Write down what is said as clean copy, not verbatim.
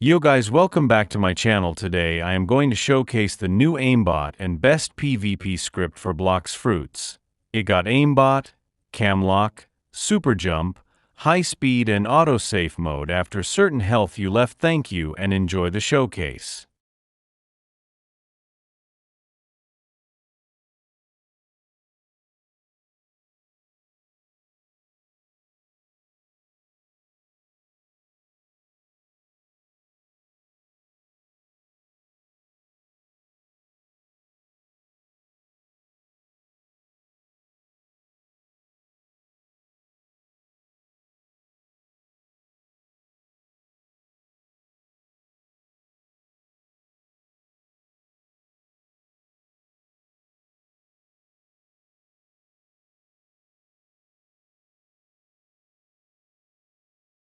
Yo guys, welcome back to my channel. Today I am going to showcase the new Aimbot and best PvP script for Blox fruits. It got Aimbot, Camlock, Super Jump, High Speed and Autosave mode after certain health you left. Thank you and enjoy the showcase.